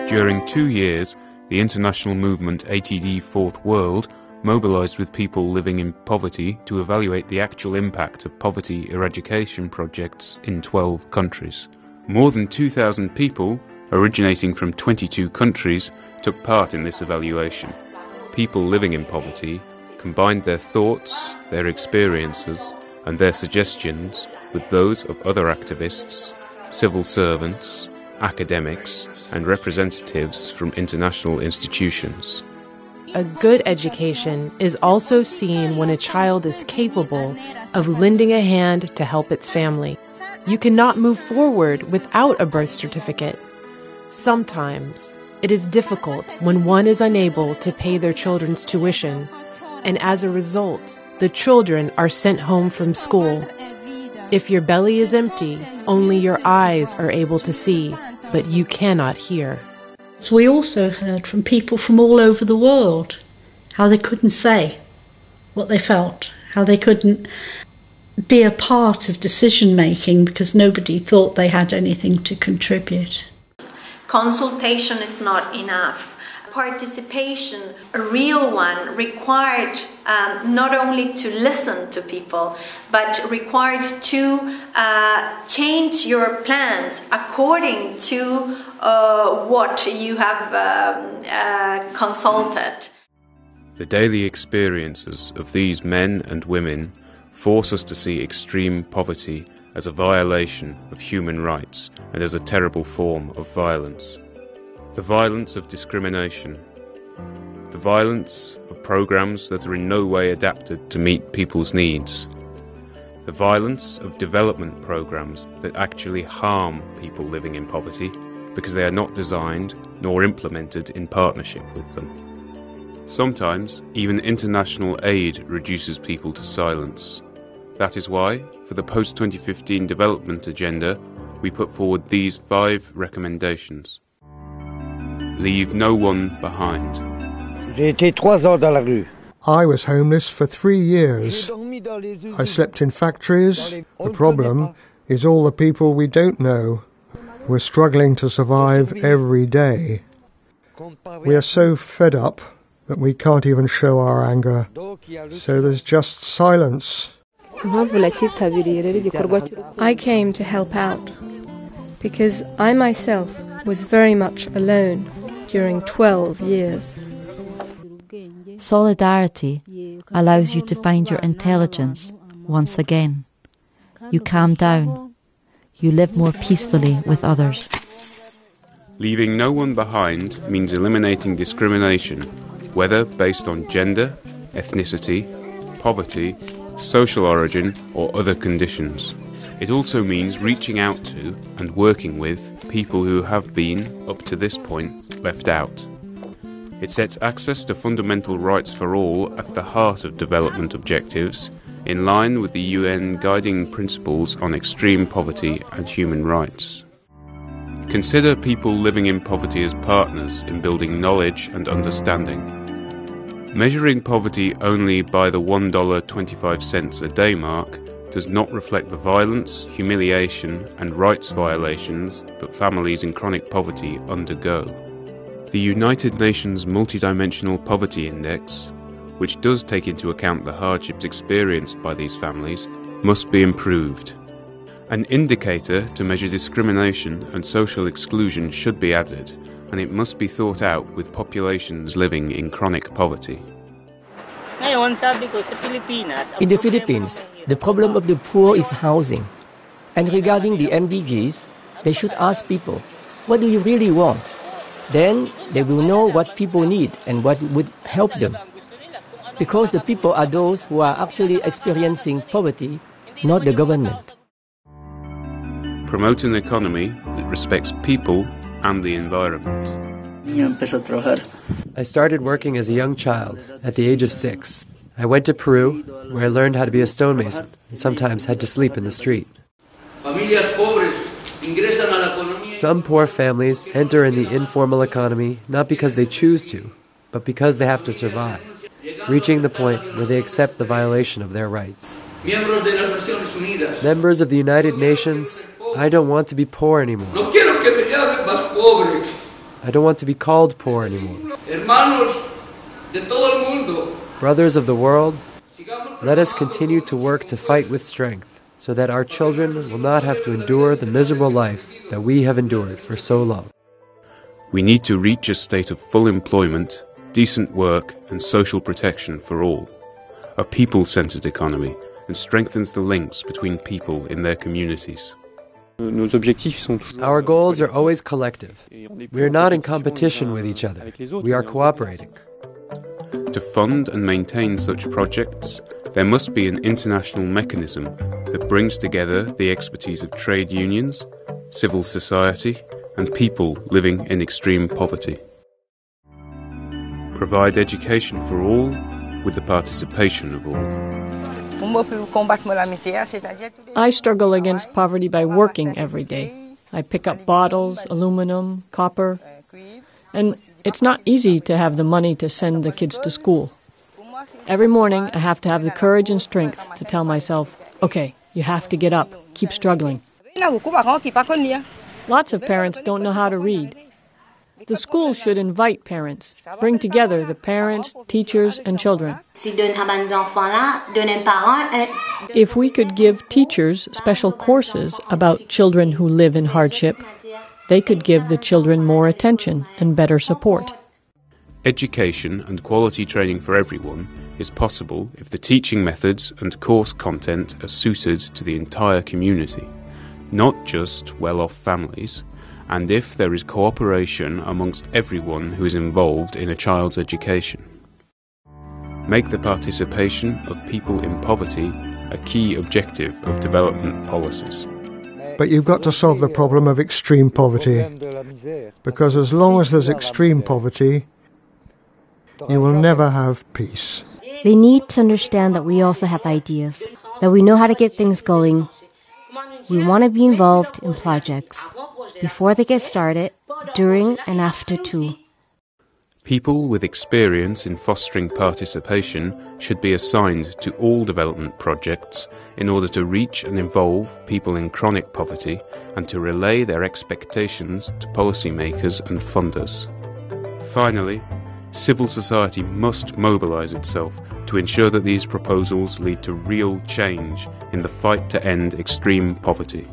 During 2 years, the international movement ATD Fourth World mobilised with people living in poverty to evaluate the actual impact of poverty eradication projects in 12 countries. More than 2,000 people, originating from 22 countries, took part in this evaluation. People living in poverty combined their thoughts, their experiences, and their suggestions with those of other activists, civil servants, academics, and representatives from international institutions. A good education is also seen when a child is capable of lending a hand to help its family. You cannot move forward without a birth certificate. Sometimes it is difficult when one is unable to pay their children's tuition, and as a result, the children are sent home from school. If your belly is empty, only your eyes are able to see, but you cannot hear. So we also heard from people from all over the world how they couldn't say what they felt, how they couldn't be a part of decision making because nobody thought they had anything to contribute. Consultation is not enough. Participation, a real one, required not only to listen to people, but required to change your plans according to what you have consulted. The daily experiences of these men and women force us to see extreme poverty as a violation of human rights and as a terrible form of violence. The violence of discrimination, the violence of programs that are in no way adapted to meet people's needs, the violence of development programs that actually harm people living in poverty because they are not designed nor implemented in partnership with them. Sometimes even international aid reduces people to silence. That is why, for the post-2015 development agenda, we put forward these 5 recommendations. Leave no one behind. I was homeless for 3 years. I slept in factories. The problem is all the people we don't know. We're struggling to survive every day. We are so fed up that we can't even show our anger. So there's just silence. I came to help out because I myself was very much alone during 12 years. Solidarity allows you to find your intelligence once again. You calm down. You live more peacefully with others. Leaving no one behind means eliminating discrimination, whether based on gender, ethnicity, poverty, social origin, or other conditions. It also means reaching out to and working with people who have been, up to this point, left out. It sets access to fundamental rights for all at the heart of development objectives, in line with the UN guiding principles on extreme poverty and human rights. Consider people living in poverty as partners in building knowledge and understanding. Measuring poverty only by the $1.25 a day mark does not reflect the violence, humiliation, and rights violations that families in chronic poverty undergo. The United Nations Multidimensional Poverty Index, which does take into account the hardships experienced by these families, must be improved. An indicator to measure discrimination and social exclusion should be added, and it must be thought out with populations living in chronic poverty. In the Philippines, the problem of the poor is housing. And regarding the MDGs, they should ask people, what do you really want? Then they will know what people need and what would help them. Because the people are those who are actually experiencing poverty, not the government. Promote an economy that respects people and the environment. I started working as a young child, at the age of 6. I went to Peru, where I learned how to be a stonemason, and sometimes had to sleep in the street. Some poor families enter in the informal economy not because they choose to, but because they have to survive, reaching the point where they accept the violation of their rights. Members of the United Nations, I don't want to be poor anymore. I don't want to be called poor anymore. Brothers of the world, let us continue to work to fight with strength, so that our children will not have to endure the miserable life that we have endured for so long. We need to reach a state of full employment, decent work and social protection for all, a people-centered economy, and strengthens the links between people in their communities. Our goals are always collective. We are not in competition with each other. We are cooperating. To fund and maintain such projects, there must be an international mechanism that brings together the expertise of trade unions, civil society, and people living in extreme poverty. Provide education for all with the participation of all. I struggle against poverty by working every day. I pick up bottles, aluminum, copper, and it's not easy to have the money to send the kids to school. Every morning I have to have the courage and strength to tell myself, okay, you have to get up, keep struggling. Lots of parents don't know how to read. The school should invite parents, bring together the parents, teachers, and children. If we could give teachers special courses about children who live in hardship, they could give the children more attention and better support. Education and quality training for everyone is possible if the teaching methods and course content are suited to the entire community, not just well-off families, and if there is cooperation amongst everyone who is involved in a child's education. Make the participation of people in poverty a key objective of development policies. But you've got to solve the problem of extreme poverty, because as long as there's extreme poverty, you will never have peace. They need to understand that we also have ideas, that we know how to get things going. We want to be involved in projects, before they get started, during and after too. People with experience in fostering participation should be assigned to all development projects in order to reach and involve people in chronic poverty and to relay their expectations to policymakers and funders. Finally, civil society must mobilise itself to ensure that these proposals lead to real change in the fight to end extreme poverty.